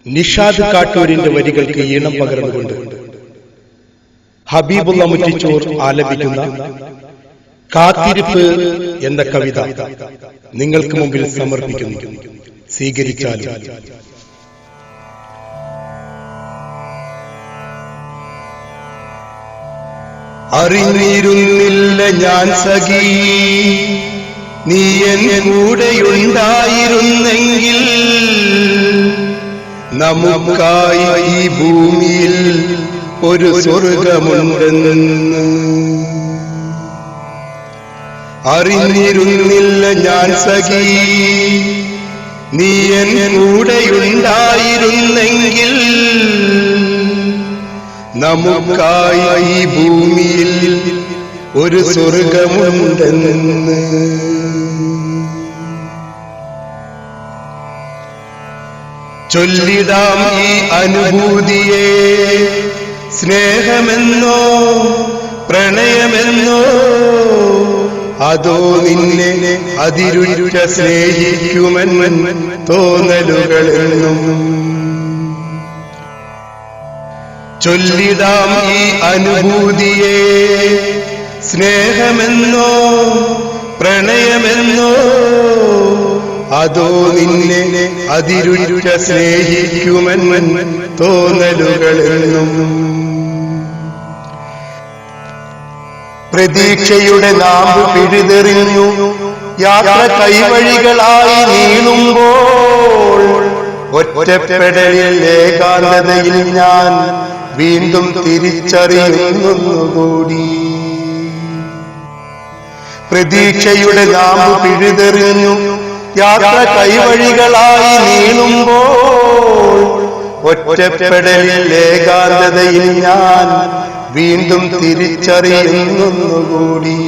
നിഷാദ് കാട്ടൂരിന്റെ വരികൾക്ക് ഈണം പകർന്നുകൊണ്ട് ഹബീബുള്ള മുറ്റിച്ചോർ ആലപിക്കുന്ന കാത്തിരിപ്പ് എന്ന കവിത നിങ്ങൾക്ക് മുമ്പിൽ സമർപ്പിക്കുന്നു. സ്വീകരിച്ചാലും. അറിഞ്ഞിരുന്നില്ല ഞാൻ സഖി, നീ എൻ കൂടെയുണ്ടായിരുന്നെങ്കിൽ നമുക്കായി ഈ ഭൂമിയിൽ ഒരു സ്വർഗമുണ്ടെന്ന്. അറിഞ്ഞിരുന്നില്ല ഞാൻ സഖി, നീ എൻ കൂടെയുണ്ടായിരുന്നെങ്കിൽ നമുക്കായി ഈ ഭൂമിയിൽ ഒരു സ്വർഗമുണ്ടെന്ന്. ചൊല്ലിടാം ഈ അനുഭൂതിയെ സ്നേഹമെന്നോ പ്രണയമെന്നോ, അതോ നിന്നെ അതിരുറ്റ സ്നേഹിക്കുമെന്ന് തോന്നലുകളെന്നും. ചൊല്ലിടാം ഈ അനുഭൂതിയെ സ്നേഹമെന്നോ പ്രണയമെന്നോ, അതോ നിന്നെ അതിരുറ്റ സ്നേഹിക്കുമെന്ന് തോന്നലുകളെന്നും. പ്രതീക്ഷയുടെ നാമ്പ് പിഴുതെറിഞ്ഞു യാത്ര കൈവഴികളായി നീളുമ്പോൾ, ഒറ്റപ്പെടലിൽ ഏകാന്തതയിൽ ഞാൻ വീണ്ടും തിരിച്ചറിയുന്നുകൂടി. പ്രതീക്ഷയുടെ നാമ്പ് പിഴുതെറിഞ്ഞു യാത്ര കൈവഴികളായി നീളുമ്പോൾ, ഒറ്റപ്പെടലിൽ ഏകാന്തതയിൽ ഞാൻ വീണ്ടും തിരിച്ചറിയുന്നുകൂടി.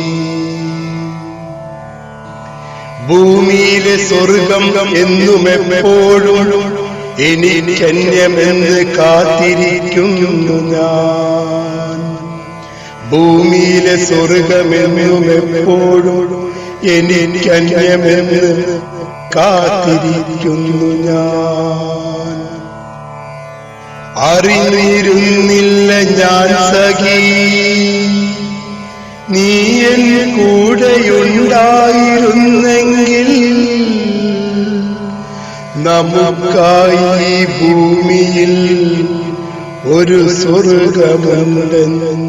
ഭൂമിയിലെ സ്വർഗം എന്നും എപ്പോഴും എനിക്കന്യമെന്ന് കാത്തിരിക്കുന്നു ഞാൻ. ഭൂമിയിലെ സ്വർഗമെന്നും എപ്പോഴും എനിക്കന്യമെന്ന് കാത്തിരിക്കുന്നു ഞാൻ. അറിഞ്ഞിരുന്നില്ല ഞാൻ സഖി, നീ എൻ കൂടെയുണ്ടായിരുന്നെങ്കിൽ നമുക്കായി ഭൂമിയിൽ ഒരു സ്വർഗമുണ്ടെന്ന്.